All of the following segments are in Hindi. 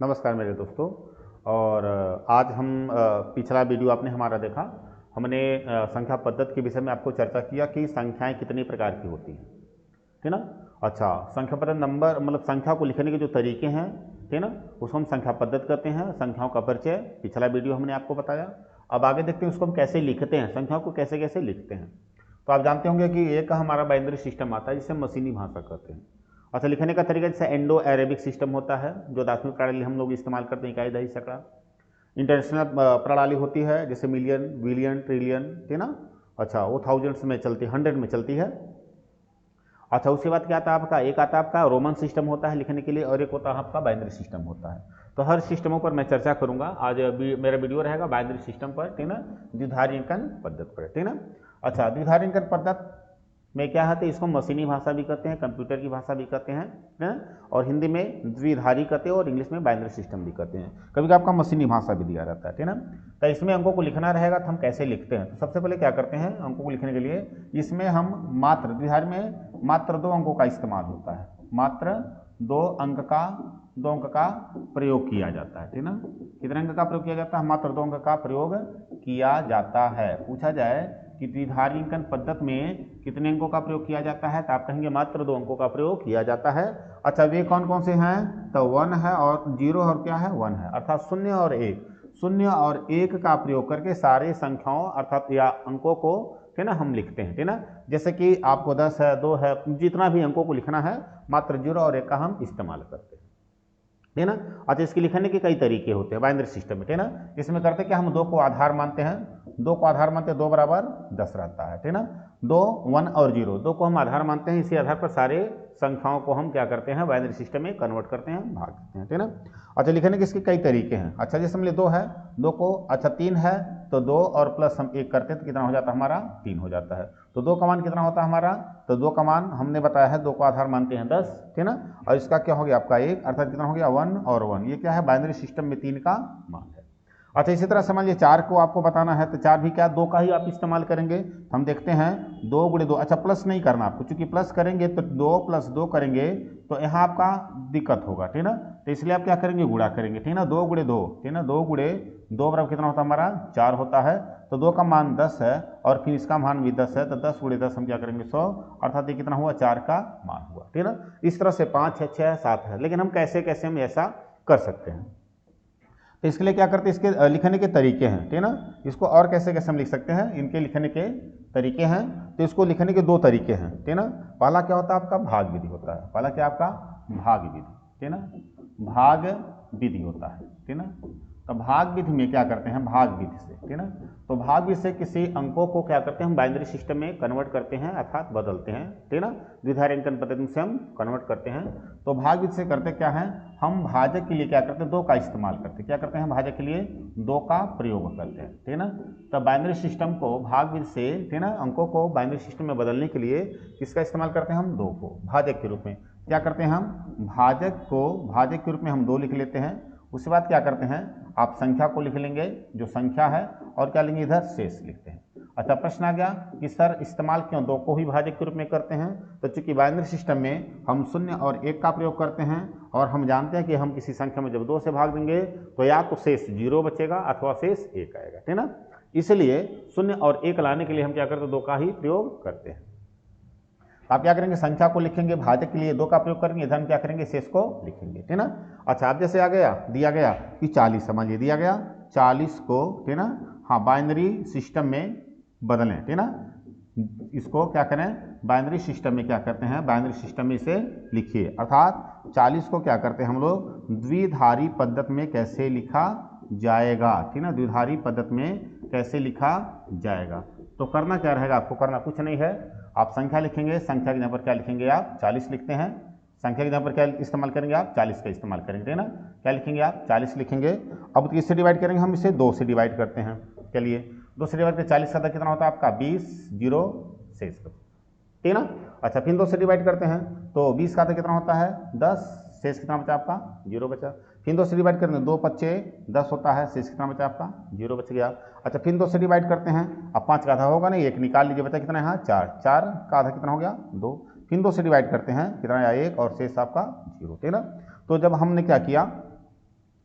नमस्कार मेरे दोस्तों। और आज हम पिछला वीडियो आपने हमारा देखा। हमने संख्या पद्धति के विषय में आपको चर्चा किया कि संख्याएं कितनी प्रकार की होती हैं, ठीक ना। अच्छा, संख्या पद्धति नंबर मतलब संख्या को लिखने के जो तरीके हैं, ठीक ना, उसको हम संख्या पद्धति कहते हैं। संख्याओं का परिचय पिछला वीडियो हमने आपको बताया। अब आगे देखते हैं उसको हम कैसे लिखते हैं, संख्याओं को कैसे कैसे लिखते हैं। तो आप जानते होंगे कि एक का हमारा बाइनरी सिस्टम आता है जिसे मशीनी भाषा कहते हैं। अच्छा, लिखने का तरीका जैसे इंडो अरेबिक सिस्टम होता है जो दार्शनिक प्रणाली हम लोग इस्तेमाल करते हैं, इकाई दही सैकड़ा। इंटरनेशनल प्रणाली होती है जैसे मिलियन बिलियन ट्रिलियन, ठीक ना। अच्छा, वो थाउजेंड्स में चलती है, 100 में चलती है। अच्छा, उसके बाद क्या आता है आपका, एक आता है आपका रोमन सिस्टम होता है लिखने के लिए, और एक होता है आपका बाइनरी सिस्टम होता है। तो हर सिस्टमों पर मैं चर्चा करूंगा। आज मेरा वीडियो रहेगा बाइनरी सिस्टम पर, ठीक ना, द्विधारी अंकन पद्धति पर, ठीक ना। अच्छा, द्विधारी अंकन पद्धति में क्या है, तो इसको मशीनी भाषा भी कहते हैं, कंप्यूटर की भाषा भी कहते हैं, और हिंदी में द्विधारी कहते हैं और इंग्लिश में बाइनरी सिस्टम भी कहते हैं। कभी कभी आपका मशीनी भाषा भी दिया रहता है, ठीक ना। तो इसमें अंकों को लिखना रहेगा तो हम कैसे लिखते हैं। तो सबसे पहले क्या करते हैं, अंकों को लिखने के लिए इसमें हम मात्र द्विधारी में मात्र 2 अंकों का इस्तेमाल होता है, मात्र 2 अंक का प्रयोग किया जाता है, ठीक ना। कितने अंक का प्रयोग किया जाता है, मात्र 2 अंक का प्रयोग किया जाता है। पूछा जाए कि द्विधारी अंकन पद्धति में कितने अंकों का प्रयोग किया जाता है, तो आप कहेंगे मात्र 2 अंकों का प्रयोग किया जाता है। अच्छा, वे कौन कौन से हैं, तो 1 है और 0 और क्या है 1 है, अर्थात 0 और 1, 0 और 1 का प्रयोग करके सारे संख्याओं अर्थात या अंकों को, ठीक ना, हम लिखते हैं, ठीक ना। जैसे कि आपको 10 है, 2 है, जितना भी अंकों को लिखना है मात्र 0 और 1 का हम इस्तेमाल करते हैं, ठीक ना। अच्छा, इसके लिखने के कई तरीके होते हैं बाइनरी सिस्टम में, ठीक ना। इसमें करते क्या, हम 2 को आधार मानते हैं, 2 को आधार मानते हैं, 2 बराबर 10 रहता है, ठीक ना। 2 1 और 0, 2 को हम आधार मानते हैं। इसी आधार पर सारे संख्याओं को हम क्या करते हैं, बाइनरी सिस्टम में कन्वर्ट करते हैं, भाग देते हैं, ठीक ना। अच्छा, लिखने के इसके कई तरीके हैं। अच्छा, जैसे हम 2 है, 2 को, अच्छा 3 है तो 2 और प्लस हम 1 करते हैं तो कितना हो जाता है हमारा, 3 हो जाता है। तो 2 का मान कितना होता है हमारा, तो 2 का मान हमने बताया है, 2 को आधार मानते हैं 10, ठीक ना। और इसका क्या हो गया आपका 1, अर्थात कितना हो गया 1 और 1। ये क्या है, बाइनरी सिस्टम में 3 का मान है। अच्छा, इसी तरह समझ लीजिए 4 को आपको बताना है तो 4 भी क्या, 2 का ही आप इस्तेमाल करेंगे। तो हम देखते हैं 2 गुणे 2, अच्छा प्लस नहीं करना आपको, क्योंकि प्लस करेंगे तो 2 + 2 करेंगे तो यहाँ आपका दिक्कत होगा, ठीक ना। तो इसलिए आप क्या करेंगे, गुणा करेंगे, ठीक ना। 2 गुणे 2, ठीक ना, 2 गुणे 2 बराबर कितना होता है हमारा, 4 होता है। तो 2 का मान 10 है और फिर इसका मान भी 10 है, तो 10 गुणे 10 हम क्या करेंगे 100, अर्थात ये कितना हुआ, 4 का मान हुआ, ठीक ना। इस तरह से 5 है, 6 है, 7 है, लेकिन हम कैसे कैसे हम ऐसा कर सकते हैं। तो इसके लिए क्या करते हैं, इसके लिखने के तरीके हैं, ठीक ना। इसको और कैसे कैसे हम लिख सकते हैं, इनके लिखने के तरीके हैं। तो इसको लिखने के 2 तरीके हैं, ठीक ना। पहला क्या होता है आपका, भाग विधि होता है। पहला क्या आपका, भाग विधि, ठीक ना, भाग विधि होता है, ठीक ना। तो भाग विधि में क्या करते हैं, भाग विधि से, ठीक ना। तो भाग विधि से किसी अंकों को क्या करते हैं, हम बाइनरी सिस्टम में कन्वर्ट करते हैं अर्थात बदलते हैं, ठीक ना। द्विधारी अंकन पद्धति से हम कन्वर्ट करते हैं। तो भाग विधि से करते क्या है, हम भाजक के लिए क्या करते हैं, 2 का इस्तेमाल करते हैं। क्या करते हैं, भाजक के लिए 2 का प्रयोग करते हैं, ठीक ना। तो बाइनरी सिस्टम को भाग विधि से, ठीक ना, अंकों को बाइनरी सिस्टम में बदलने के लिए किसका इस्तेमाल करते हैं, हम 2 को भाजक के रूप में। क्या करते हैं, हम भाजक को भाजक के रूप में हम 2 लिख लेते हैं। उसके बाद क्या करते हैं, आप संख्या को लिख लेंगे जो संख्या है, और क्या लेंगे, इधर शेष लिखते हैं। अच्छा, प्रश्न आ गया कि सर इस्तेमाल क्यों 2 को ही भाजक के रूप में करते हैं। तो चूंकि बाइनरी सिस्टम में हम 0 और 1 का प्रयोग करते हैं, और हम जानते हैं कि हम किसी संख्या में जब 2 से भाग देंगे तो या तो शेष 0 बचेगा अथवा शेष 1 आएगा, ठीक ना। इसलिए 0 और 1 लाने के लिए हम क्या करते हैं, 2 का ही प्रयोग करते हैं। आप क्या करेंगे, संख्या को लिखेंगे, भाजक के लिए 2 का प्रयोग करेंगे, इधर हम क्या करेंगे, शेष को लिखेंगे, ठीक ना। अच्छा, आप जैसे आ गया, दिया गया कि 40, समझिए दिया गया 40 को, ठीक ना, हाँ बाइनरी सिस्टम में बदलें, ठीक ना। इसको क्या करें, बाइनरी सिस्टम में क्या करते हैं, बाइनरी सिस्टम में इसे लिखिए, अर्थात 40 को क्या करते हैं हम लोग, द्विधारी पद्धति में कैसे लिखा जाएगा, ठीक ना, द्विधारी पद्धति में कैसे लिखा जाएगा। तो करना क्या रहेगा, आपको करना कुछ नहीं है, आप संख्या लिखेंगे, संख्या के यहाँ पर क्या लिखेंगे, आप 40 लिखते हैं। संख्या के यहाँ पर क्या इस्तेमाल करेंगे, आप 40 का इस्तेमाल करेंगे ना। क्या लिखेंगे, आप 40 लिखेंगे। अब किससे डिवाइड करेंगे, हम इसे 2 से डिवाइड करते हैं। चलिए 2 से डिवाइड करके 40 का कितना होता है आपका, 20, 0 शेष, ठीक ना। अच्छा, फिर 2 से डिवाइड करते हैं तो 20 का कितना होता है, 10, शेष कितना बचा आपका, 0 बचा। फिर 2 से डिवाइड करते हैं, 2 5 10 होता है, शेष कितना बचा आपका, 0 बच गया। अच्छा, फिर 2 से डिवाइड करते हैं, अब 5 का आधा होगा नहीं, 1 निकाल लीजिए, बचा कितना यहाँ 4, 4 का आधा कितना हो गया 2। फिर 2 से डिवाइड करते हैं, कितना आया 1 और शेष आपका 0, ठीक ना। तो जब हमने क्या किया,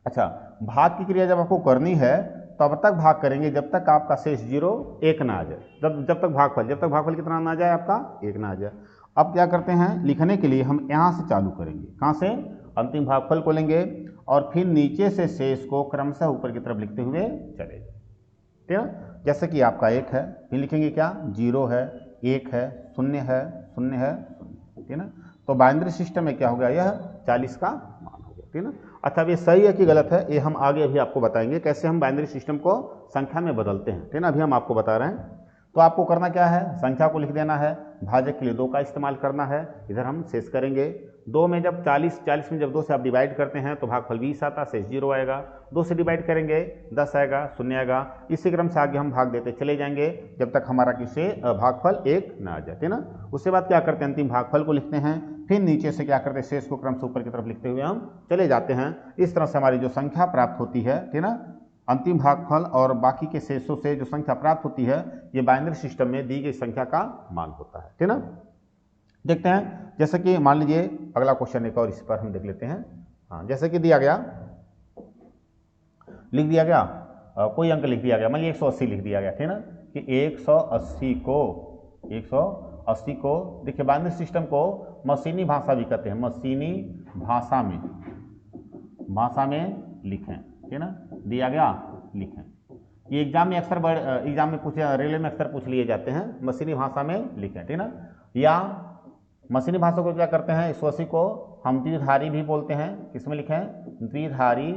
अच्छा, भाग की क्रिया जब आपको करनी है तब तक भाग करेंगे जब तक आपका शेष 0 1 ना आ जाए, जब तक भागफल कितना ना आ जाए, आपका 1 ना आ जाए। अब क्या करते हैं, लिखने के लिए हम यहाँ से चालू करेंगे, कहाँ से, अंतिम भागफल को लेंगे और फिर नीचे से शेष को क्रमशः ऊपर की तरफ लिखते हुए चले जाए, ठीक है। जैसे कि आपका 1 है, फिर लिखेंगे क्या, 0 है, 1 है, 0 है, 0 है, 0, ठीक है ना। तो बाइनरी सिस्टम में क्या हो गया, यह 40 का मान हो गया, ठीक है ना। अच्छा, अब ये सही है कि गलत है, ये हम आगे अभी आपको बताएंगे कैसे हम बाइनरी सिस्टम को संख्या में बदलते हैं, ठीक है ना। अभी हम आपको बता रहे हैं। तो आपको करना क्या है, संख्या को लिख देना है, भाजक के लिए 2 का इस्तेमाल करना है, इधर हम शेष करेंगे। 2 में जब 40 में जब 2 से आप डिवाइड करते हैं तो भागफल 20 आता, शेष 0 आएगा। 2 से डिवाइड करेंगे 10 आएगा, 0 आएगा। इसी क्रम से आगे हम भाग देते चले जाएंगे जब तक हमारा किसे भागफल 1 ना आ जाए, ठीक है ना। उसके बाद क्या करते हैं, अंतिम भागफल को लिखते हैं, फिर नीचे से क्या करते हैं, शेष को क्रम से ऊपर की तरफ लिखते हुए हम चले जाते हैं। इस तरह से हमारी जो संख्या प्राप्त होती है, ठीक है ना, अंतिम भागफल और बाकी के शेषों से जो संख्या प्राप्त होती है, ये बाइनरी सिस्टम में दी गई संख्या का मान होता है, ठीक है ना। देखते हैं, जैसे कि मान लीजिए अगला क्वेश्चन एक और इस पर हम देख लेते हैं। हाँ, जैसे कि दिया गया, लिख दिया गया, कोई अंक लिख दिया गया, मान लीजिए 180 लिख दिया गया, ठीक है ना, कि 180 को देखिए, बाइनरी सिस्टम को मशीनी भाषा भी कहते हैं, मशीनी भाषा में लिखें, ठीक है ना, दिया गया लिखें। ये एग्जाम में अक्सर एग्जाम में पूछे, रेलवे में अक्सर पूछ लिए जाते हैं, मशीनी भाषा में लिखें, ठीक है ना। या मशीनी भाषा को क्या करते हैं, 180 को हम द्विधारी भी बोलते हैं, किसमें लिखें, द्विधारी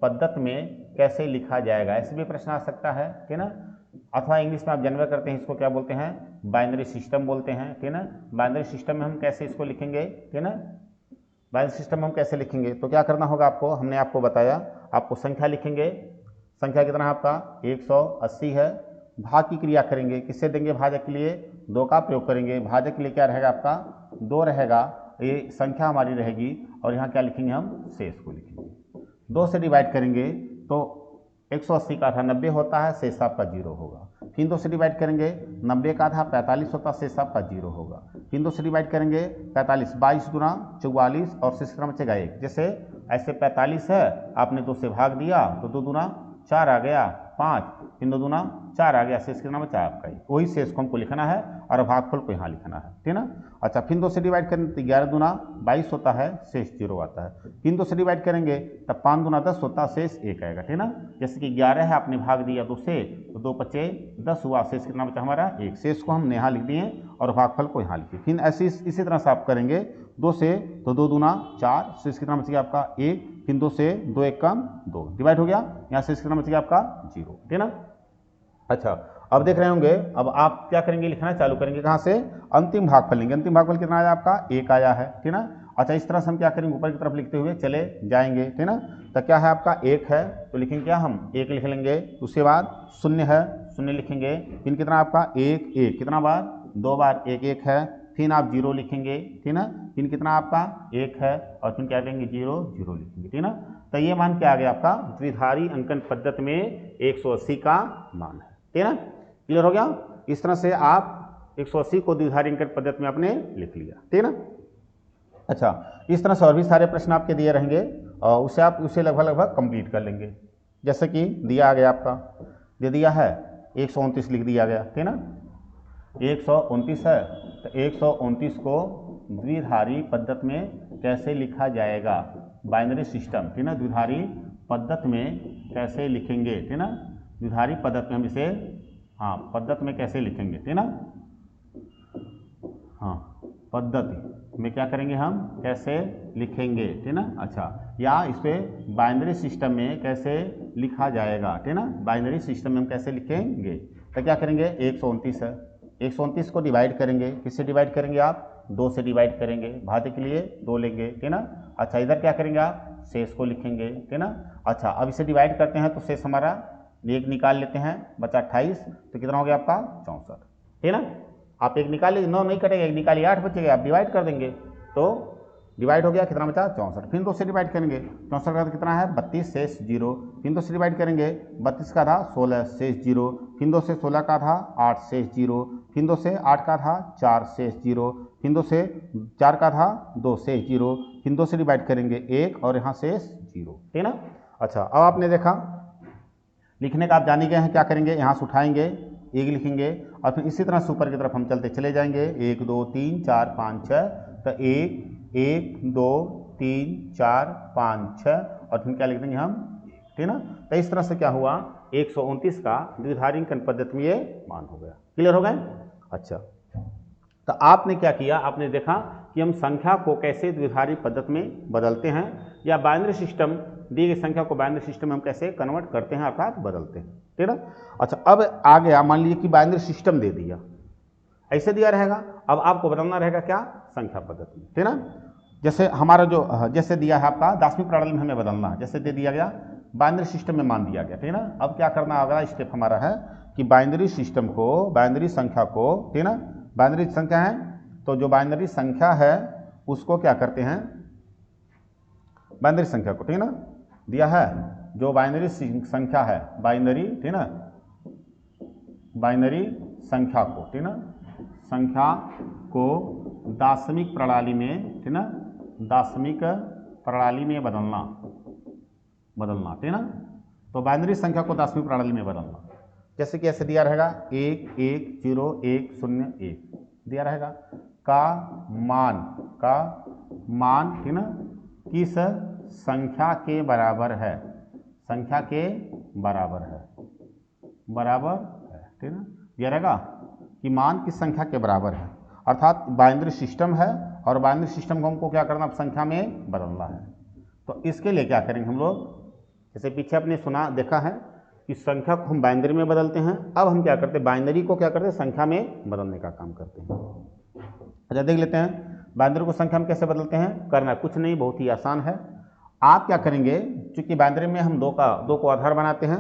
पद्धति में कैसे लिखा जाएगा, ऐसे भी प्रश्न आ सकता है, ठीक है ना। अथवा इंग्लिश में आप जानवर करते हैं, इसको क्या बोलते हैं, बाइनरी सिस्टम बोलते हैं, ठीक है ना। बाइनरी सिस्टम में हम कैसे इसको लिखेंगे, ठीक है ना, बाइनरी सिस्टम में हम कैसे लिखेंगे, तो क्या करना होगा आपको, हमने आपको बताया, आपको संख्या लिखेंगे, संख्या कितना है आपका 180 है, भाग की क्रिया करेंगे, किससे देंगे, भाजक के लिए 2 का प्रयोग करेंगे, भाजक के लिए क्या रहेगा आपका 2 रहेगा, ये संख्या हमारी रहेगी, और यहाँ क्या लिखेंगे, हम शेष को लिखेंगे। 2 से डिवाइड करेंगे तो 180 का आधा 90 होता है, शेष आपका 0 होगा। फिर 2 से डिवाइड करेंगे, 90 का आधा 45 होता है, शेष आपका 0 होगा। फिर 2 से डिवाइड करेंगे 45, 22 गुना 44 और शेष कितना बचेगा 1। जैसे ऐसे 45 है, आपने 2 से भाग दिया तो 2 दूना 4 आ गया, 5, 3 2 दूना 4 आ गया, शेष कितना बचा आपका, वही शेष को हमको लिखना है और भागफल को यहाँ लिखना है, ठीक है ना। अच्छा, फिर 2 से डिवाइड करेंगे तो 11 दूना 22 होता है, शेष 0 आता है। फिर 2 से डिवाइड करेंगे तब 5 दूना 10 होता है, शेष 1 आएगा, ठीक है ना। जैसे कि 11 है, आपने भाग दिया 2 से तो 2 पचे 10 हुआ, शेष कितना बचा हमारा 1, शेष को हमने यहाँ लिख दिए और भागफल को यहाँ लिखिए। फिर ऐसे इसी तरह से आप करेंगे, 2 से तो 2 दूना 4, शेष कितना बच गया आपका 1, फिर 2 से 2 1 कम 2 डिवाइड हो गया, यहाँ शेष कितना बच गया आपका 0, ठीक है ना। अच्छा, अब देख रहे होंगे, अब आप क्या करेंगे, लिखना चालू करेंगे, कहाँ से, अंतिम भागफल लेंगे, अंतिम भागफल कितना आया आपका 1 आया है, ठीक है ना। अच्छा, इस तरह से हम क्या करेंगे, ऊपर की तरफ लिखते हुए चले जाएंगे, ठीक है ना। तो क्या है आपका 1 है, तो लिखेंगे क्या, हम 1 लिख लेंगे। उसके बाद 0 है, 0 लिखेंगे। फिर कितना आपका 1 1, कितना बार 2 बार 1 1 है, फिर आप 0 लिखेंगे, ठीक है ना। फिर कितना आपका 1 है और फिर क्या करेंगे 0 0 लिखेंगे, ठीक है ना। तो ये मान क्या आ गया आपका, द्विधारी अंकन पद्धति में 180 का मान है, ठीक है ना। क्लियर हो गया। इस तरह से आप 180 को द्विधारी अंकन पद्धति में आपने लिख लिया, ठीक है ना। अच्छा, इस तरह से और भी सारे प्रश्न आपके दिए रहेंगे और उससे आप उसे लगभग कंप्लीट कर लेंगे। जैसे कि दिया आ गया आपका, दे दिया है 129 लिख दिया गया, ठीक है ना। 129 है, तो 129 को द्विधारी पद्धति में कैसे लिखा जाएगा, बाइनरी सिस्टम, ठीक है ना, द्विधारी पद्धति में कैसे लिखेंगे, ठीक है ना। द्विधारी पद्धति में हम इसे, हाँ, पद्धति में कैसे लिखेंगे, ठीक है ना, हाँ, पद्धति में क्या करेंगे हम, कैसे लिखेंगे, ठीक है ना। अच्छा, या इस पे बाइनरी सिस्टम में कैसे लिखा जाएगा, ठीक है ना, बाइनरी सिस्टम में हम कैसे लिखेंगे। तो क्या करेंगे, 129 है, 129 को डिवाइड करेंगे, किससे डिवाइड करेंगे आप, 2 से डिवाइड करेंगे, भाज्य के लिए 2 लेंगे, ठीक है ना। अच्छा, इधर क्या करेंगे आप, शेष को लिखेंगे, ठीक है ना। अच्छा, अब इसे डिवाइड करते हैं तो शेष हमारा 1 निकाल लेते हैं, बचा 28, तो कितना हो गया आपका 64, ठीक है ना। आप 1 निकाल लीजिए, 9 नहीं कटेगा, 1 निकालिए 8 बचेगा, आप डिवाइड कर देंगे तो डिवाइड हो गया, कितना बचा 64। फिर 2 से डिवाइड करेंगे, 64 का कितना है 32, शेष 0। फिर 2 से डिवाइड करेंगे, 32 का आधा 16, शेष 0। फिर 2 से 16 का आधा 8, शेष 0। फिर 2 से 8 का आधा 4, शेष 0। फिर 2 से 4 का आधा 2, शेष 0। फिर 2 से डिवाइड करेंगे 1 और यहाँ शेष 0, ठीक है ना। अच्छा, अब आपने देखा लिखने का आप जान ही गए हैं, क्या करेंगे, यहाँ से उठाएंगे, एक लिखेंगे और फिर इसी तरह से ऊपर की तरफ हम चलते चले जाएंगे, 1 2 3 4 5 6, तो 1 1 2 3 4 5 6 और फिर क्या लिख देंगे हम, ठीक ना। तो इस तरह से क्या हुआ, 129 का द्विधारी अंकन पद्धति में ये मान हो गया। क्लियर हो गए। अच्छा, तो आपने क्या किया, आपने देखा कि हम संख्या को कैसे द्विधारी पद्धति में बदलते हैं, या बाइनरी सिस्टम, दी गई संख्या को बाइनरी सिस्टम में हम कैसे कन्वर्ट करते हैं अर्थात बदलते हैं, ठीक ना। अच्छा, अब आ गया, मान लीजिए कि बाइनरी सिस्टम दे दिया, ऐसे दिया रहेगा, अब आपको बदलना रहेगा क्या, संख्या पद्धति में, ठीक ना। जैसे हमारा जो जैसे दिया है आपका 10वीं प्रणाली में हमें बदलना है, जैसे दे दिया गया बाइनरी सिस्टम में मान दिया गया, ठीक ना। अब क्या करना, अगला स्टेप हमारा है कि बाइनरी सिस्टम को, बाइनरी संख्या को, ठीक ना, बाइनरी संख्या है तो जो बाइनरी संख्या है उसको क्या करते हैं, बाइनरी संख्या को, ठीक ना, दिया है जो बाइनरी संख्या है, बाइनरी, ठीक ना, बाइनरी संख्या को, ठीक ना, संख्या को दार्शनिक प्रणाली में, ठीक ना, दार्शनिक प्रणाली में बदलना, ठीक ना। तो बाइनरी संख्या को दार्शनिक प्रणाली में बदलना, जैसे कि ऐसे दिया रहेगा 1 1 0 1 0 1 दिया रहेगा, का मान, ठीक ना, किस संख्या के बराबर है, संख्या के बराबर है, ठीक ना, दिया रहेगा कि मान किस संख्या के बराबर है, अर्थात बाइनरी सिस्टम है और बाइनरी सिस्टम को हमको क्या करना, संख्या में बदलना है। तो इसके लिए क्या करेंगे हम लोग, जैसे पीछे आपने सुना देखा है कि संख्या को हम बाइनरी में बदलते हैं, अब हम क्या करते हैं, बाइनरी को क्या करते हैं, संख्या में बदलने का काम करते हैं। अच्छा, देख लेते हैं बाइनरी को संख्या में कैसे बदलते हैं, करना कुछ नहीं, बहुत ही आसान है। आप क्या करेंगे, चूंकि बाइनरी में हम दो को आधार बनाते हैं,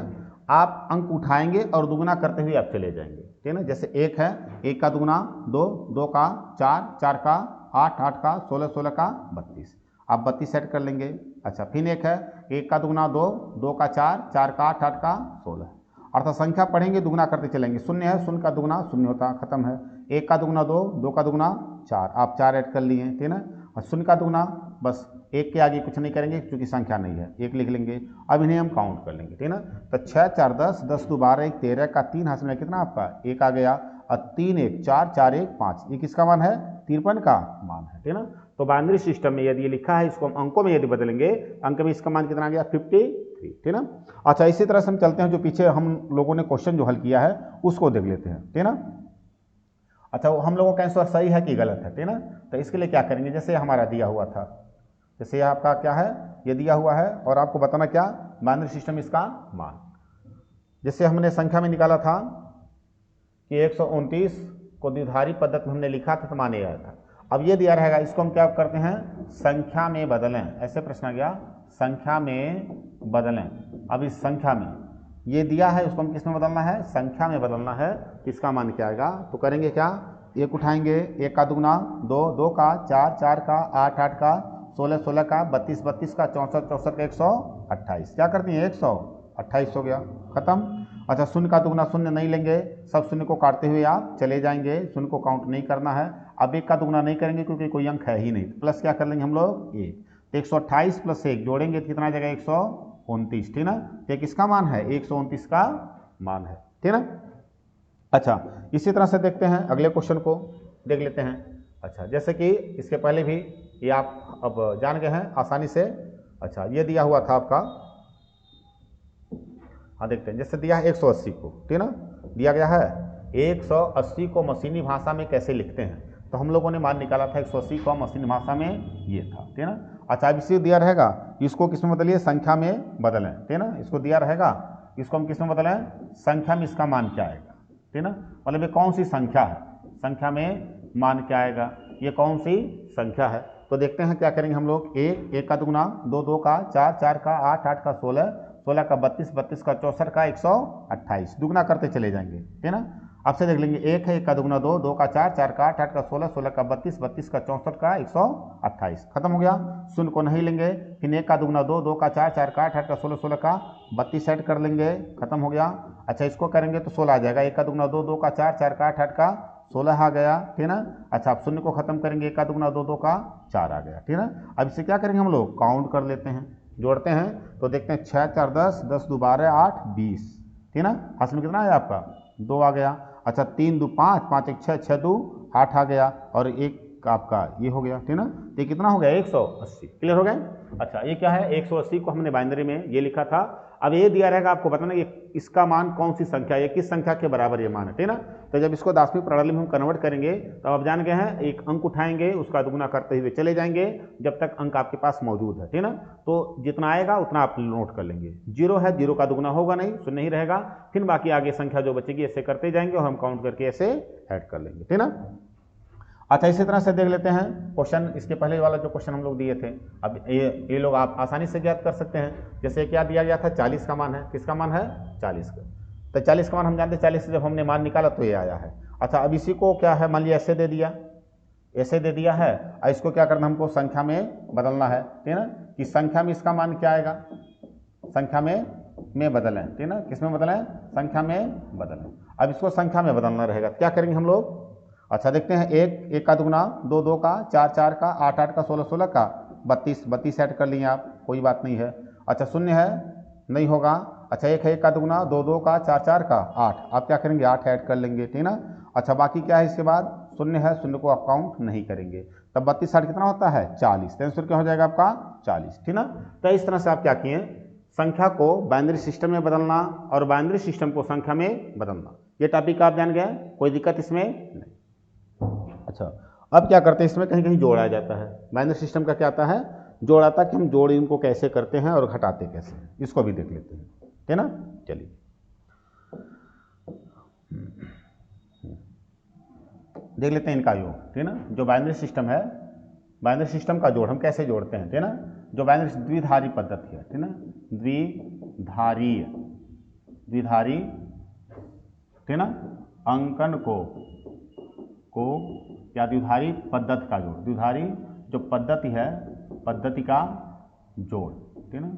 आप अंक उठाएंगे और दुगुना करते हुए आप चले जाएंगे, ठीक है ना। जैसे 1 है, 1 का दुगुना 2, 2 का 4, 4 का 8, 8 का 16, 16 का 32, आप 32 सेट कर लेंगे। अच्छा, फिर 1 है, 1 का दुगुना 2, 2 का 4, 4 का 8, 8 का 16, अर्थात संख्या पढ़ेंगे दुगुना करते चलेंगे। 0 है, 0 का दुगुना 0 होता, खत्म है। 1 का दुगुना 2, 2 का दुगुना 4, आप 4 ऐड कर लिए, ठीक है ना। और 0 का दुगुना, बस 1 के आगे कुछ नहीं करेंगे क्योंकि संख्या नहीं है, 1 लिख लेंगे। अब इन्हें हम काउंट कर लेंगे, ठीक है ना। तो 6 4 10, 10 2 12, 1 13 का 3 हाथ में कितना आपका 1 आ गया, और 3 1 4, 4 1 5, ये किसका मान है, 53 का मान है, ठीक है ना। तो बाइनरी सिस्टम में यदि ये लिखा है, इसको हम अंकों में यदि बदलेंगे, अंक में इसका मान कितना आ गया, 53, ठीक है ना। अच्छा, इसी तरह से हम चलते हैं, जो पीछे हम लोगों ने क्वेश्चन जो हल किया है उसको देख लेते हैं, ठीक है ना। अच्छा, वो हम लोगों का आंसर सही है कि गलत है, ठीक है ना। तो इसके लिए क्या करेंगे, जैसे हमारा दिया हुआ था, जैसे आपका क्या है, ये दिया हुआ है और आपको बताना क्या, बाइनरी सिस्टम इसका मान, जैसे हमने संख्या में निकाला था कि 129 को द्विधारी पद्धति में हमने लिखा था तो मान ये आया था। अब ये दिया रहेगा, इसको हम क्या करते हैं, संख्या में बदलें, ऐसे प्रश्न आ गया, संख्या में बदलें। अब इस संख्या में ये दिया है, उसको हम किस में बदलना है, संख्या में बदलना है, इसका मान क्या आएगा, तो करेंगे क्या, 1 उठाएंगे, 1 का दुगुना 2, 2 का 4, 4 का 8, 8 का 16, 16 का 32, 32 का 64, 64 का 128, क्या करते हैं 128 हो गया, खत्म। अच्छा, 0 का दुगुना 0 नहीं लेंगे, सब 0 को काटते हुए आप चले जाएंगे, 0 को काउंट नहीं करना है। अब 1 का दुगुना नहीं करेंगे क्योंकि कोई अंक है ही नहीं, प्लस क्या कर लेंगे हम लोग 1, तो 128 प्लस 1 जोड़ेंगे तो कितना आ जाएगा 129, ठीक ना। ये किसका मान है, 129 का मान है, ठीक ना। अच्छा, इसी तरह से देखते हैं अगले क्वेश्चन को देख लेते हैं। अच्छा, जैसे कि इसके पहले भी ये आप अब जान गए हैं आसानी से। अच्छा, ये दिया हुआ था आपका, हाँ देखते हैं, जैसे दिया है 180 को, ठीक ना, दिया गया है 180 को मशीनी भाषा में कैसे लिखते हैं, तो हम लोगों ने मान निकाला था 180 को मशीनी भाषा में ये था, ठीक है ना। अच्छा, अब इसे दिया रहेगा, इसको किस में बदलिए, संख्या में बदलें, ठीक है ना। इसको दिया रहेगा, इसको हम किस में बदलें, संख्या में इसका मान क्या आएगा, ठीक है ना, मतलब ये कौन सी संख्या है, संख्या में मान क्या आएगा, ये कौन सी संख्या है। तो देखते हैं क्या करेंगे हम लोग, 1 1 का दुगुना 2, 2 का 4, 4 का 8, 8 का 16, 16 का 32, 32 का 64 का 128, दुगना करते चले जाएंगे, ठीक है ना। अब से देख लेंगे, 1 है, 1 का दुगुना 2, 2 का 4, 4 का 8, 8 का 16, 16 का 32, 32 का 64 का 128, खत्म हो गया। 0 को नहीं लेंगे, फिर 1 का दुगुना 2, 2 का 4, 4 का 8, 8 का 16, 16 का 32 ऐड कर लेंगे, खत्म हो गया। अच्छा, इसको करेंगे तो 16 आ जाएगा, 1 का दुगुना 2, 2 का 4, 4 का 8, 8 का 16 आ गया, ठीक है ना। अच्छा, अब 0 को खत्म करेंगे, 1 का दुगुना 2, 2 का 4 आ गया, ठीक है ना। अब इसे क्या करेंगे हम लोग, काउंट कर लेते हैं, जोड़ते हैं तो देखते हैं 6 4 10, 10 2 12, 8 20, ठीक ना। हाथ में कितना है आपका 2 आ गया। अच्छा 3 2 5, 5 1 6, 6 2 8 आ गया और एक आपका ये हो गया, ठीक ना। तो ये कितना हो गया 180, क्लियर हो गया। अच्छा ये क्या है 180 को हमने बाइनरी में ये लिखा था। अब ये दिया रहेगा आपको बताना ये इसका मान कौन सी संख्या है, किस संख्या के बराबर ये मान है, ठीक ना। तो जब इसको 10वीं प्रणाली में हम कन्वर्ट करेंगे तो आप जान गए हैं एक अंक उठाएंगे उसका दुगुना करते हुए चले जाएंगे जब तक अंक आपके पास मौजूद है, ठीक ना। तो जितना आएगा उतना आप नोट कर लेंगे। 0 है, 0 का दुगुना होगा नहीं, शून्य ही रहेगा। फिर बाकी आगे संख्या जो बचेगी ऐसे करते जाएंगे और हम काउंट करके ऐसे ऐड कर लेंगे, ठीक ना। अच्छा इसी तरह से देख लेते हैं क्वेश्चन, इसके पहले वाला जो क्वेश्चन हम लोग दिए थे। अब ये लोग आप आसानी से ज्ञात कर सकते हैं। जैसे क्या दिया गया था 40 का मान है, किसका मान है 40 का। तो 40 का मान हम जानते हैं 40 से जब हमने मान निकाला तो ये आया है। अच्छा अब इसी को क्या है मान लिया ऐसे दे दिया, ऐसे दे दिया है और इसको क्या करना हमको संख्या में बदलना है, ठीक ना। कि संख्या में इसका मान क्या आएगा, संख्या में बदलें, ठीक ना। किस में बदलें, संख्या में बदलें। अब इसको संख्या में बदलना रहेगा क्या करेंगे हम लोग। अच्छा देखते हैं 1 1 का दुगुना, 2 2 का, 4 4 का, 8 8 का, 16 16 का, 32 32 ऐड कर लिए आप, कोई बात नहीं है। अच्छा शून्य है नहीं होगा। अच्छा 1 है 1 का दुगुना, 2 2 का, 4 4 का, 8, आप क्या करेंगे 8 ऐड कर लेंगे, ठीक ना। अच्छा बाकी क्या है इसके बाद शून्य है, शून्य को आप काउंट नहीं करेंगे। तब 32 60 कितना होता है 40, तो आंसर क्या हो जाएगा आपका 40, ठीक ना। तो इस तरह से आप क्या किए संख्या को बाइनरी सिस्टम में बदलना और बाइनरी सिस्टम को संख्या में बदलना, ये टॉपिक आप जान गए, कोई दिक्कत इसमें नहीं। अच्छा अब क्या करते हैं इसमें कहीं कहीं जोड़ा जाता है। बाइनरी सिस्टम का क्या आता है जोड़ आता है कि हम जोड़ इनको कैसे करते हैं और घटाते कैसे हैं, इसको भी देख लेते हैं, है ना। चलिए देख लेते हैं इनका योग, ठीक है ना। जो बाइनरी सिस्टम है, बाइनरी सिस्टम का जोड़ हम कैसे जोड़ते हैं, ठीक है ना। जो बाइनरी द्विधारी पद्धति है, ठीक है ना, द्विधारी ठीक है ना, अंकन को या द्विधारी पद्धति का जोड़, द्विधारी जो पद्धति है पद्धति का जोड़, ठीक है ना।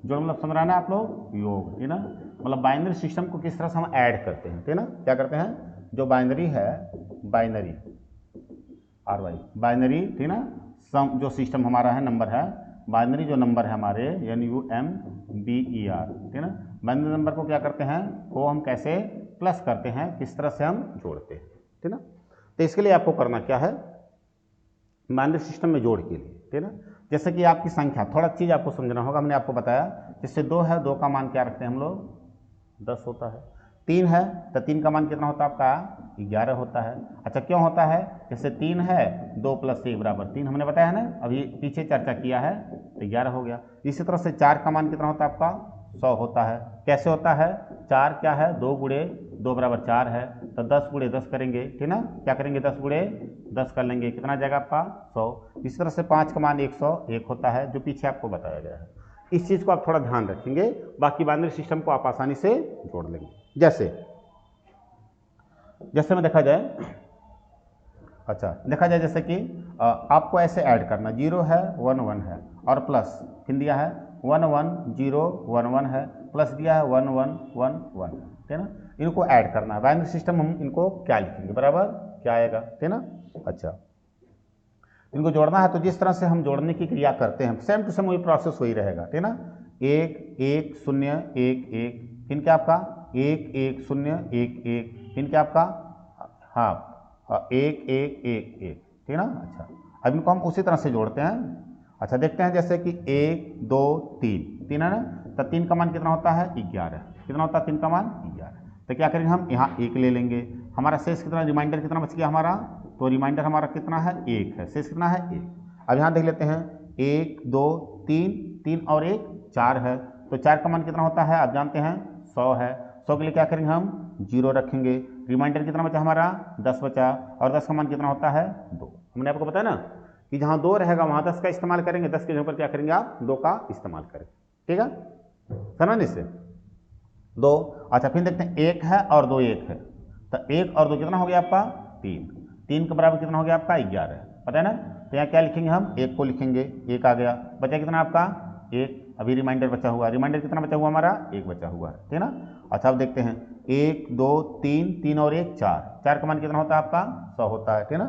जोड़ मतलब समझ रहे हैं आप लोग, योग, ठीक है ना। मतलब बाइनरी सिस्टम को किस तरह से हम ऐड करते हैं, ठीक है ना। क्या करते हैं जो बाइनरी है, बाइनरी RY बाइनरी, ठीक है ना। सम जो सिस्टम हमारा है नंबर है, बाइनरी जो नंबर है हमारे NUMBER, ठीक है ना। बाइनरी नंबर को क्या करते हैं वो हम कैसे प्लस करते हैं, किस तरह से हम जोड़ते हैं, ठीक है ना। तो इसके लिए आपको करना क्या है बाइनरी सिस्टम में जोड़ के लिए, ठीक है ना। जैसे कि आपकी संख्या, थोड़ा चीज़ आपको समझना होगा, हमने आपको बताया जैसे 2 है, 2 का मान क्या रखते हैं हम लोग 10 होता है। 3 है तो 3 का मान कितना होता है आपका 11 होता है। अच्छा क्यों होता है, जैसे 3 है 2 + 1 = 3, हमने बताया है ना, अभी पीछे चर्चा किया है, तो 11 हो गया। इसी तरह से 4 का मान कितना होता है आपका 100 होता है। कैसे होता है 4 क्या है 2 × 2 = 4 है, तो 10 × 10 करेंगे, ठीक ना। क्या करेंगे 10 × 10 कर लेंगे, कितना जाएगा आपका 100। इस तरह से 5 का मान 101 होता है, जो पीछे आपको बताया गया है। इस चीज़ को आप थोड़ा ध्यान रखेंगे, बाकी बाइनरी सिस्टम को आप आसानी से जोड़ लेंगे। जैसे में देखा जाए, अच्छा देखा जाए जैसे कि आपको ऐसे ऐड करना, 0 है 1 1 है और प्लस फिर दिया है 1 1 0 1 1 है, प्लस दिया है 1 1 1 1, ठीक है ना। इनको ऐड करना है। बाइनरी सिस्टम हम इनको क्या लिखेंगे बराबर क्या आएगा, ठीक है ना। अच्छा इनको जोड़ना है तो जिस तरह से हम जोड़ने की क्रिया करते हैं सेम टू सेम वही प्रोसेस वही रहेगा, ठीक है ना। 1 1 0 1 1, फिर क्या आपका 1 1 0 1 1, फिर क्या आपका 1 1 1 1, ठीक है ना। अच्छा अब इनको हम उसी तरह से जोड़ते हैं। अच्छा देखते हैं जैसे कि 1 2 3 है ना, तो 3 का मान कितना होता है 11, कितना होता है 3 का मान 11। तो क्या करेंगे हम यहाँ 1 ले लेंगे, हमारा शेष कितना, रिमाइंडर कितना बच गया हमारा, तो रिमाइंडर हमारा कितना है 1 है, शेष कितना है 1। अब यहाँ देख लेते हैं 1 2 3, 3 और 1 4 है, तो 4 का मान कितना होता है आप जानते हैं 100 है। 100 के लिए क्या करेंगे हम 0 रखेंगे, रिमाइंडर कितना बचा हमारा 10 बचा, और 10 का मान कितना होता है 2। हमने आपको बताया ना कि जहाँ 2 रहेगा वहाँ 10 का इस्तेमाल करेंगे, 10 के जगह पर क्या करेंगे आप 2 का इस्तेमाल करेंगे, ठीक है समझ इससे 2। अच्छा फिर देखते हैं 1 है और 2 1 है, तो 1 और 2 कितना हो गया आपका 3, 3 के बराबर कितना हो गया आपका 11, पता है ना। तो यहाँ क्या लिखेंगे हम 1 को लिखेंगे, 1 आ गया, बचा कितना आपका 1, अभी रिमाइंडर बचा हुआ, रिमाइंडर कितना बचा हुआ हमारा 1 बचा हुआ है, ठीक है ना। अच्छा अब देखते हैं 1 2 3, 3 और 1 4, 4 का मान कितना होता है आपका 100 होता है, ठीक है ना।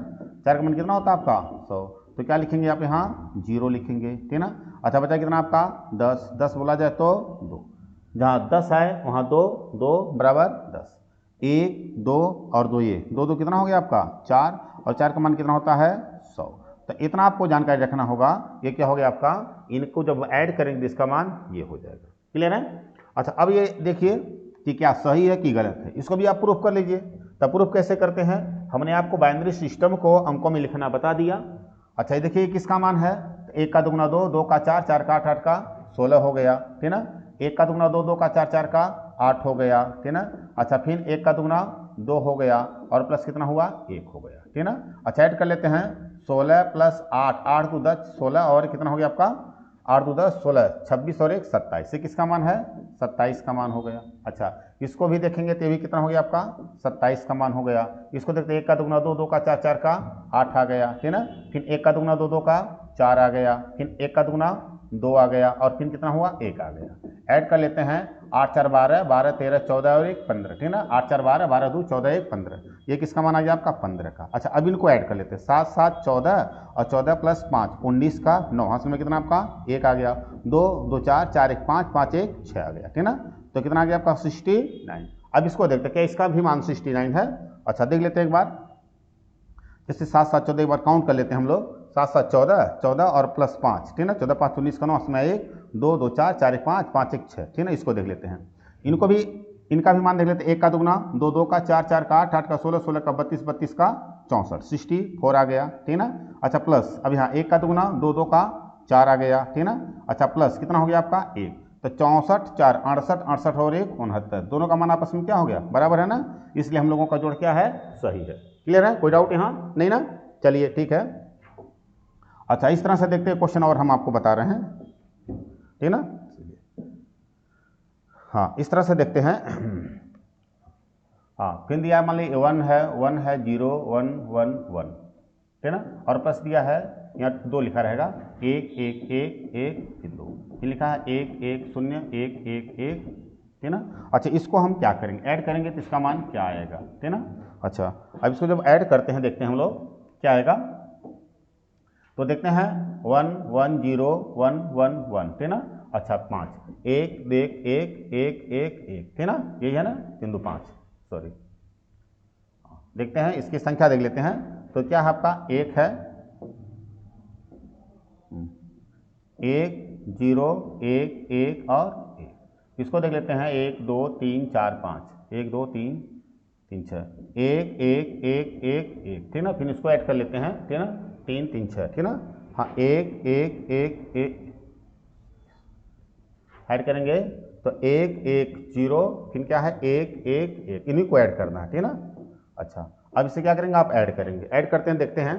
4 का मान कितना होता है आपका 100, तो क्या लिखेंगे आप यहाँ 0 लिखेंगे, ठीक ना। अच्छा बचा कितना आपका 10, 10 बोला जाए तो 2, जहाँ 10 है वहाँ 2, 2 बराबर 10, 1 2 और 2 ये 2 2 कितना हो गया आपका 4, और 4 का मान कितना होता है 100। तो इतना आपको जानकारी रखना होगा। ये क्या हो गया आपका, इनको जब ऐड करेंगे तो इसका मान ये हो जाएगा। क्लियर है। अच्छा अब ये देखिए कि क्या सही है कि गलत है, इसको भी आप प्रूफ कर लीजिए। तब प्रूफ कैसे करते हैं, हमने आपको बाइनरी सिस्टम को अंकों में लिखना बता दिया। अच्छा ये देखिए किसका मान है, 1 का दुगुना 2, 2 का 4, 4 का 8, 8 का 16 हो गया, ठीक ना। 1 का दुगुना 2, 2 का 4, 4 का 8 हो गया, ठीक ना। अच्छा फिर 1 का दुगुना 2 हो गया और प्लस कितना हुआ 1 हो गया, ठीक ना। अच्छा ऐड कर लेते हैं 16 प्लस 8, 8 2 10 16 और कितना हो गया आपका 8 2 10 16, 26 और 1 27 से किसका मान है 27 का मान हो गया। अच्छा इसको भी देखेंगे तो ये भी कितना हो गया आपका 27 का मान हो गया। इसको देखते हैं 1 का दुगुना 2, 2 का 4, 4 का 8 आ गया, ठीक ना। फिर 1 का दुगुना 2, 2 का 4 आ गया, फिर 1 का दुगुना 2 आ गया और फिर कितना हुआ 1 आ गया। ऐड कर लेते हैं 8 4 12, 12 13 14 और 1 15, ठीक ना। 8 4 12, 12 2 14 1 15, ये किसका मान आ गया आपका 15 का। अच्छा अब इनको ऐड कर लेते हैं 7 7 14 और 14 प्लस 5 19 का 9, हाथ में कितना आपका 1 आ गया, 2 2 4 4 1 5 5 1 6 आ गया, ठीक ना। तो कितना आ गया आपका 69। अब इसको देखते हैं क्या इसका भी मान 69 है। अच्छा देख लेते हैं एक बार, जैसे 7 7 14 एक बार काउंट कर लेते हैं हम लोग, 7 7 14 14 और प्लस 5, ठीक ना। 14 5 19 का 9, इसमें 1 2 2 4 4 1 5 5 1 6, ठीक ना। इसको देख लेते हैं, इनको भी इनका भी मान देख लेते हैं। 1 का दुगुना 2 2 का 4 4 का 8 8 का 16 16 का 32 32 का 64, 64 आ गया, ठीक ना। अच्छा प्लस अब यहाँ 1 का दुगुना 2 2 का 4 आ गया, ठीक ना। अच्छा प्लस कितना हो गया आपका 1, तो 64 4 68 68 और 1 69, दोनों का मान आपस में क्या हो गया बराबर है ना, इसलिए हम लोगों का जोड़ क्या है सही है। क्लियर है, कोई डाउट यहाँ नहीं ना, चलिए ठीक है। अच्छा इस तरह से देखते हैं क्वेश्चन और हम आपको बता रहे हैं, ठीक ना। हाँ इस तरह से देखते हैं। हाँ फिर दिया मान लीजिए 1 है 0 1 1 1, ठीक ना, और प्लस दिया है यहाँ 2 लिखा रहेगा 1 1 1 1 फिर 2, फिर लिखा है 1 1 0 1 1 1, ठीक ना। अच्छा इसको हम क्या करेंगे, ऐड करेंगे तो इसका मान क्या आएगा, ठीक ना। अच्छा अब इसको जब ऐड करते हैं देखते हैं हम लोग क्या आएगा, तो देखते हैं 1 1 0 1 1 1, ठीक ना। अच्छा 5 1 देख 1 1 1 1, ठीक ना, यही है ना 3 2 5, सॉरी। देखते हैं इसकी संख्या देख लेते हैं, तो क्या है आपका 1 है 1 0 1 1 और 1, इसको देख लेते हैं 1 2 3 4 5 1 2 3 3 6 1 1 1 1 1, ठीक ना। फिर इसको ऐड कर लेते हैं, ठीक ना 3 3 6, ठीक ना। हाँ 1 1 1 1 ऐड करेंगे तो 1 1 0, फिर क्या है 1 1 1, इन्हीं को ऐड करना है, ठीक ना। अच्छा अब इसे क्या करेंगे आप ऐड करेंगे, ऐड करते हैं देखते हैं।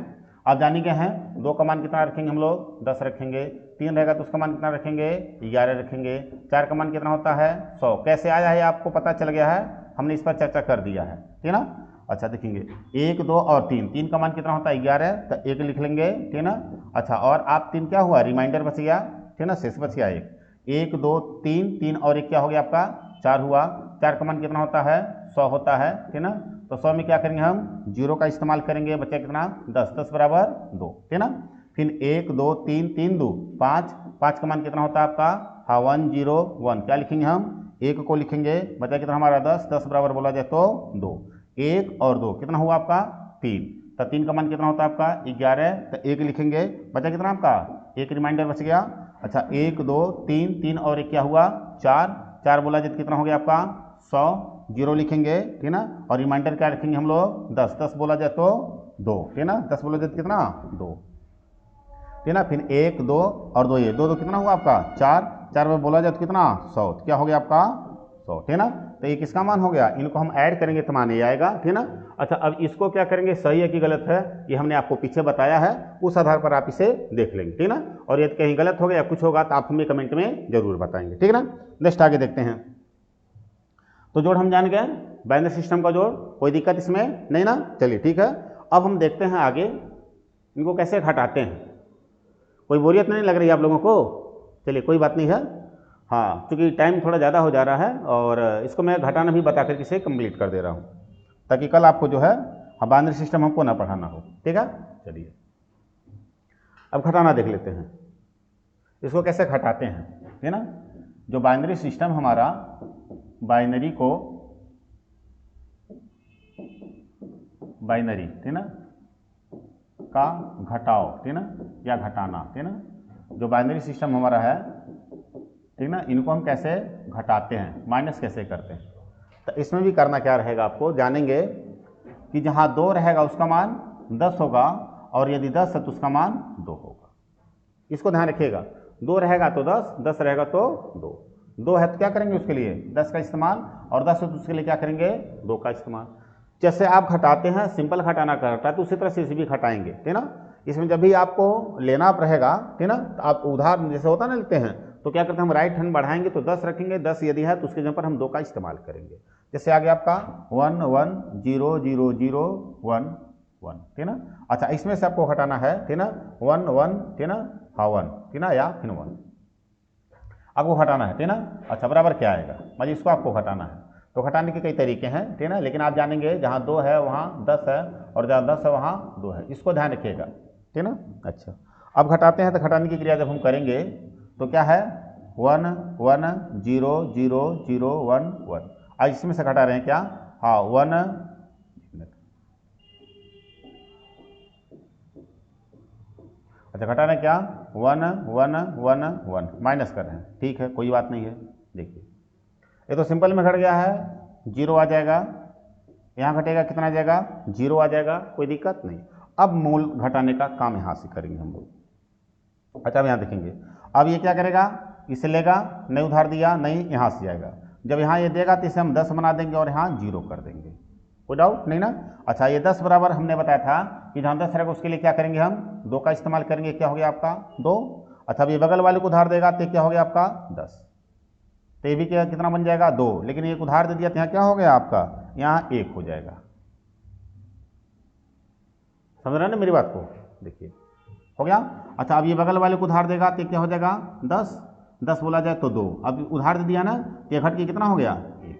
आप जानी क्या है 2 का मान कितना रखेंगे हम लोग 10 रखेंगे, 3 रहेगा तो उसका मान कितना रखेंगे 11 रखेंगे, 4 का मान कितना होता है 100। कैसे आया है आपको पता चल गया है, हमने इस पर चर्चा कर दिया है, ठीक ना। अच्छा देखेंगे 1 2 और 3, 3 का मान कितना होता है 11, तो 1 लिख लेंगे, ठीक ना। अच्छा और आप 3 क्या हुआ रिमाइंडर बच गया, ठीक ना, शेष बच गया 1 2 3 3 और 1 क्या हो गया आपका 4 हुआ, 4 का मान कितना होता है 100 होता है, ठीक ना। तो 100 में क्या करेंगे हम 0 का इस्तेमाल करेंगे, बचा कितना 10, 10 बराबर 2, ठीक ना। फिर 1 2 3 3 2 5, 5 का मान कितना होता है आपका, हाँ 1 0 1, क्या लिखेंगे हम 1 को लिखेंगे, बचा कितना हमारा 10, 10 बराबर बोला जाए तो 2, 1 और 2 कितना हुआ आपका 3, तो 3 का मान कितना होता है आपका 11, तो 1 लिखेंगे, बचा कितना आपका 1 रिमाइंडर बच गया। अच्छा 1 2 3 3 और 1 क्या हुआ 4, 4 बोला जाए कितना हो गया आपका 100, 0 लिखेंगे, ठीक ना, और रिमाइंडर क्या रखेंगे हम लोग 10, 10 बोला जाए तो 2, ठीक ना, 10 बोला जाए तो कितना 2, ठीक ना। फिर 1 2 और 2, ये 2 2 कितना हुआ आपका 4, 4 में बोला जाए तो कितना 100, तो क्या हो गया आपका 100, ठीक ना। तो ये किसका मान हो गया, इनको हम ऐड करेंगे तो मान ये आएगा, ठीक ना। अच्छा अब इसको क्या करेंगे सही है कि गलत है, ये हमने आपको पीछे बताया है, उस आधार पर आप इसे देख लेंगे, ठीक ना। और यदि कहीं गलत हो गया कुछ होगा तो आप हमें कमेंट में जरूर बताएंगे, ठीक ना। नेक्स्ट आगे देखते हैं। तो जोड़ हम जान गए बाइनरी सिस्टम का जोड़, कोई दिक्कत इसमें नहीं ना, चलिए ठीक है। अब हम देखते हैं आगे इनको कैसे घटाते हैं, कोई बोरियत नहीं लग रही है आप लोगों को, चलिए कोई बात नहीं है। हाँ क्योंकि टाइम थोड़ा ज़्यादा हो जा रहा है और इसको मैं घटाना भी बता करके इसे कंप्लीट कर दे रहा हूँ, ताकि कल आपको जो है बाइनरी सिस्टम हमको ना पढ़ाना हो, ठीक है। चलिए अब घटाना देख लेते हैं, इसको कैसे घटाते हैं, है ना। जो बाइनरी सिस्टम हमारा, बाइनरी को बाइनरी, है ना, का घटाओ, है ना, या घटाना, है ना, जो बाइनरी सिस्टम हमारा है, ठीक ना, इनको हम कैसे घटाते हैं, माइनस कैसे करते हैं। तो इसमें भी करना क्या रहेगा, आपको जानेंगे कि जहाँ 2 रहेगा उसका मान 10 होगा, और यदि 10 है तो उसका मान 2 होगा। इसको ध्यान रखिएगा, 2 रहेगा तो 10, 10 रहेगा तो 2 है तो क्या करेंगे उसके लिए 10 का इस्तेमाल, और 10 है तो उसके लिए क्या करेंगे 2 का इस्तेमाल। जैसे आप घटाते हैं, सिंपल घटाना करता है, तो उसी तरह से इसे भी घटाएंगे, है ना। इसमें जब भी आपको लेना रहेगा, है ना, तो आप उधार जैसे होता ना लेते हैं, तो क्या करते हैं हम राइट हैंड बढ़ाएंगे तो 10 रखेंगे, 10 यदि है तो उसके जगह पर हम 2 का इस्तेमाल करेंगे। जैसे आ गया आपका 1 1 0 0 0 1 1, ठीक ना। अच्छा, इसमें से आपको घटाना है, ठीक ना, 1 1, ठीक ना, हाँ 1, ठीक ना, या फिर 1 आपको घटाना है, ठीक ना। अच्छा, बराबर क्या आएगा, मतलब इसको आपको घटाना है। तो घटाने के कई तरीके हैं, ठीक ना, लेकिन आप जानेंगे जहाँ 2 है वहाँ 10 है, और जहाँ 10 है वहाँ 2 है, इसको ध्यान रखिएगा, ठीक ना। अच्छा, अब घटाते हैं, तो घटाने की क्रिया जब हम करेंगे तो क्या है 1 1 0 0 0 1 1। आज इसमें से घटा रहे हैं क्या, हाँ 1, अच्छा घटा रहे हैं क्या 1 1 1 1, माइनस कर रहे हैं, ठीक है, कोई बात नहीं है। देखिए ये तो सिंपल में घट गया है, 0 आ जाएगा, यहाँ घटेगा कितना आ जाएगा 0 आ जाएगा, कोई दिक्कत नहीं। अब मूल घटाने का काम यहाँ से करेंगे हम लोग। अच्छा, अब यहाँ देखेंगे, अब ये क्या करेगा, इसे लेगा, नहीं उधार दिया, नहीं यहाँ से जाएगा, जब यहाँ ये देगा तो इसे हम 10 बना देंगे और यहाँ 0 कर देंगे, कोई डाउट नहीं ना। अच्छा, ये 10 बराबर हमने बताया था कि जहाँ 10 रहेगा उसके लिए क्या करेंगे हम 2 का इस्तेमाल करेंगे, क्या हो गया आपका 2। अच्छा, अब ये बगल वाले को उधार देगा तो क्या हो गया आपका 10, तो ये भी क्या कितना बन जाएगा 2, लेकिन एक उधार दे दिया तो यहाँ क्या हो गया आपका, यहाँ 1 हो जाएगा। समझ रहे हैं ना मेरी बात को, देखिए हो गया। अच्छा, अब ये बगल वाले को उधार देगा तो क्या हो जाएगा 10, 10 बोला जाए तो 2, अब उधार दे दिया ना, ये घट के कितना हो गया 1,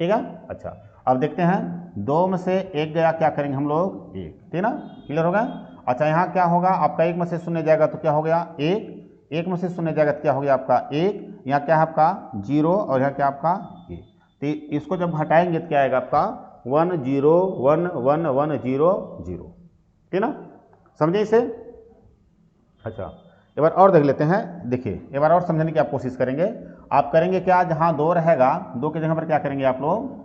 ठीक है। अच्छा, अब देखते हैं 2 में से 1 गया, क्या करेंगे हम लोग 1, ठीक ना, क्लियर हो गया। अच्छा, यहाँ क्या होगा आपका 1 में से 0 जाएगा तो क्या हो गया 1, 1 में से 0 जाएगा तो क्या हो गया आपका 1, यहाँ क्या है आपका 0, और यहाँ क्या आपका 1, तो इसको जब घटाएंगे तो क्या आएगा आपका 1 0 1 1 1 0 0, ठीक ना, समझे इसे। अच्छा, एक बार और देख लेते हैं, देखिए एक बार और समझने की आप कोशिश करेंगे। आप करेंगे क्या, जहाँ 2 रहेगा 2 की जगह पर क्या करेंगे आप लोग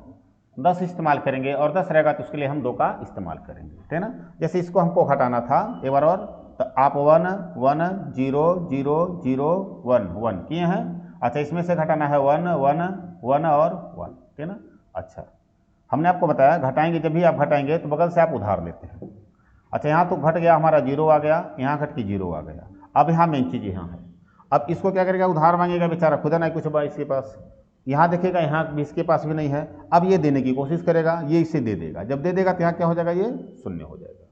10 इस्तेमाल करेंगे, और 10 रहेगा तो उसके लिए हम 2 का इस्तेमाल करेंगे, ठीक है ना। जैसे इसको हमको घटाना था, एक बार और, तो आप 1 1 0 0 0 1 1 किए हैं। अच्छा, इसमें से घटाना है 1 1 1 और 1, ठीक है ना। अच्छा, हमने आपको बताया घटाएंगे, जब भी आप घटाएंगे तो बगल से आप उधार लेते हैं। अच्छा, यहाँ तो घट गया हमारा 0 आ गया, यहाँ घट के 0 आ गया। अब यहाँ मेन चीज़ यहाँ है, अब इसको क्या करेगा उधार मांगेगा बेचारा, खुदा नहीं कुछ बा इसके पास, यहाँ देखेगा यहाँ भी इसके पास भी नहीं है, अब ये देने की कोशिश करेगा, ये इसे दे देगा, जब दे देगा तो यहाँ क्या हो जाएगा ये 0 हो जाएगा।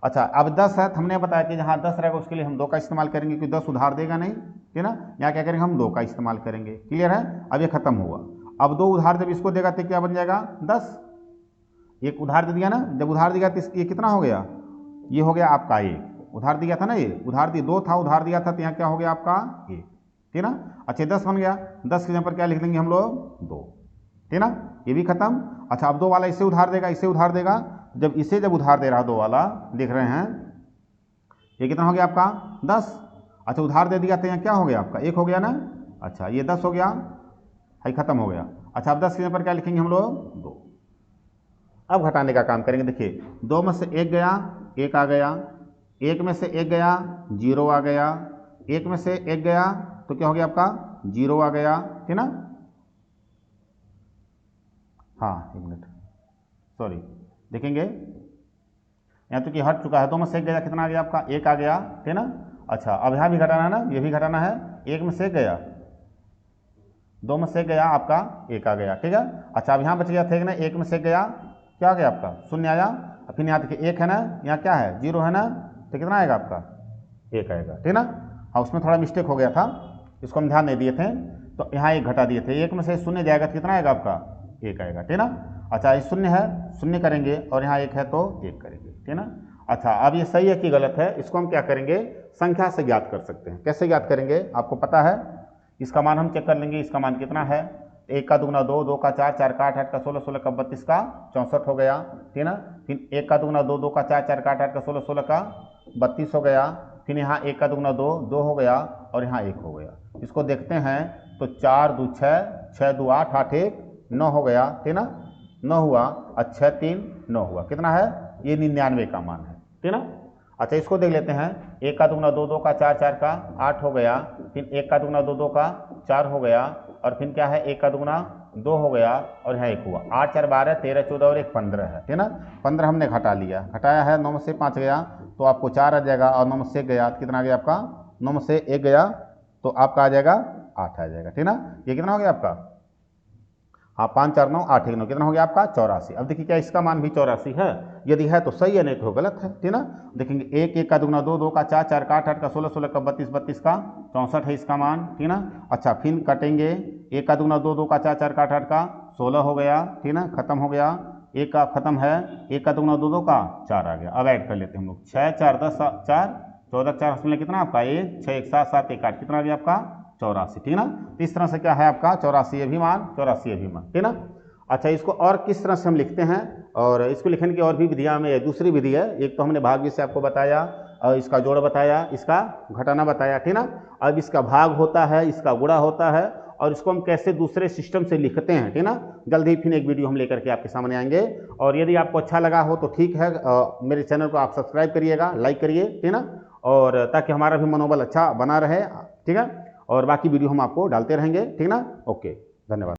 अच्छा, अब 10 है, हमने बताया कि जहाँ 10 रहेगा उसके लिए हम 2 का इस्तेमाल करेंगे, क्योंकि 10 उधार देगा नहीं, ठीक ना, यहाँ क्या करेंगे हम 2 का इस्तेमाल करेंगे, क्लियर है। अब ये खत्म हुआ, अब 2 उधार जब इसको देगा तो क्या बन जाएगा 10, एक उधार दे दिया ना, जब उधार दिया तो ये कितना हो गया, ये हो गया आपका 1, उधार दिया था ना, ये उधार दिया 2 था, उधार दिया था तो यहाँ क्या हो गया आपका 1, ठीक ना। अच्छा, 10 बन गया, 10 के यहाँ पर क्या लिख देंगे हम लोग 2, ठीक ना, ये भी खत्म। अच्छा, अब 2 वाला इसे उधार देगा, इसे उधार देगा, जब उधार दे रहा 2 वाला, देख रहे हैं ये कितना हो गया आपका 10। अच्छा, उधार दे दिया तो यहाँ क्या हो गया आपका 1 हो गया ना। अच्छा, ये 10 हो गया, है खत्म हो गया। अच्छा, अब 10 के यहाँ पर क्या लिखेंगे हम लोग 2। अब घटाने का काम करेंगे, देखिए 2 में से 1 गया 1 आ गया, 1 में से 1 गया 0 आ गया, 1 में से 1 गया तो क्या हो गया आपका 0 आ गया, ठीक ना। हाँ, 1 मिनट, सॉरी, देखेंगे यहाँ तो कि हट चुका है, 2 में से 1 गया, कितना आ गया आपका 1 आ गया, ठीक ना। अच्छा, अब यहाँ भी घटाना है ना, ये भी घटाना है, 1 में से 1 गया, 2 में से 1 गया आपका 1 आ गया, ठीक है। अच्छा, अब यहाँ बच गया था ना, 1 में से 1 गया, क्या आ गया आपका 0 आया, फिर यहाँ देखिए 1 है ना, यहाँ क्या है 0 है ना, तो कितना आएगा आपका 1 आएगा, ठीक ना। हाँ, उसमें थोड़ा मिस्टेक हो गया था, इसको हम ध्यान नहीं दिए थे, तो यहाँ 1 घटा दिए थे, 1 में से 0 जाएगा तो कितना आएगा आपका 1 आएगा, ठीक ना। अच्छा, ये 0 है, 0 करेंगे, और यहाँ 1 है तो 1 करेंगे, ठीक ना। अच्छा, अब ये सही है कि गलत है, इसको हम क्या करेंगे, संख्या से ज्ञात कर सकते हैं। कैसे ज्ञात करेंगे आपको पता है, इसका मान हम चेक कर लेंगे, इसका मान कितना है, 1 का दुगना 2, 2 का 4, 4 का 8, 8 का 16, 16 का 32 का 64 हो गया, ठीक है ना। फिर 1 का दुगना 2, 2 का 4, 4 का 8, 8 का 16, 16 का 32 हो गया। फिर यहाँ 1 का दुगना 2, 2 हो गया, और यहाँ 1 हो गया। इसको देखते हैं तो 4 2 6, 6 2 8, 8 1 9 हो गया, ठीक है ना, 9 हुआ, और 6 3 9 हुआ, कितना है, ये 99 का मान है, ठीक है ना। अच्छा, इसको देख लेते हैं, 1 का दुगना 2, 2 का 4, 4 का 8 हो गया। फिर 1 का दुगना 2, 2 का 4 हो गया, और फिर क्या है, 1 का दुगना 2 हो गया, और यहाँ 1 हुआ। 8 4 12 13 14 और 1 15 है, ठीक है ना। 15 हमने घटा लिया, घटाया है, 9 में से 5 गया तो आपको 4 आ जाएगा, और 9 में से 1 गया तो कितना आ गया आपका, 9 में से 1 गया तो आपका आ जाएगा 8 आ जाएगा, ठीक है ना। ये कितना हो गया आपका, हाँ 5 4 9 8 1 9, कितना हो गया आपका 84। अब देखिए क्या इसका मान भी 84 है, यदि है तो सही है, नहीं तो गलत है, ठीक है ना। देखेंगे 1 1 का दुगना 2, 2 का 4, 4 का 8, 8 का 16, 16 का 32, 32 का 64 है इसका मान, ठीक है ना। अच्छा, फिर कटेंगे, 1 का दुगना 2, 2 का 4, 4 का 8, 8 का 16 हो गया, ठीक है ना, खत्म हो गया। 1 का खत्म है, 1 का दुगना 2, 2 का 4 आ गया। अब ऐड कर लेते हैं हम लोग, 6 4 10 4 14 4 में कितना आपका 1 6 1 7 7 1 8, कितना आ गया आपका 84, ठीक है ना। तो इस तरह से क्या है आपका 84 ये भी मान, 84 ये भी मान, ठीक है ना। अच्छा, इसको और किस तरह से हम लिखते हैं, और इसको लिखने की और भी विधियाँ में दूसरी विधि है। एक तो हमने भाग से आपको बताया, और इसका जोड़ बताया, इसका घटाना बताया, ठीक है ना। अब इसका भाग होता है, इसका गुणा होता है, और इसको हम कैसे दूसरे सिस्टम से लिखते हैं, ठीक है ना। जल्द ही फिर एक वीडियो हम लेकर के आपके सामने आएंगे। और यदि आपको अच्छा लगा हो तो ठीक है, मेरे चैनल को आप सब्सक्राइब करिएगा, लाइक करिए, ठीक है ना, और ताकि हमारा भी मनोबल अच्छा बना रहे, ठीक है। और बाकी वीडियो हम आपको डालते रहेंगे, ठीक ना। ओके, धन्यवाद।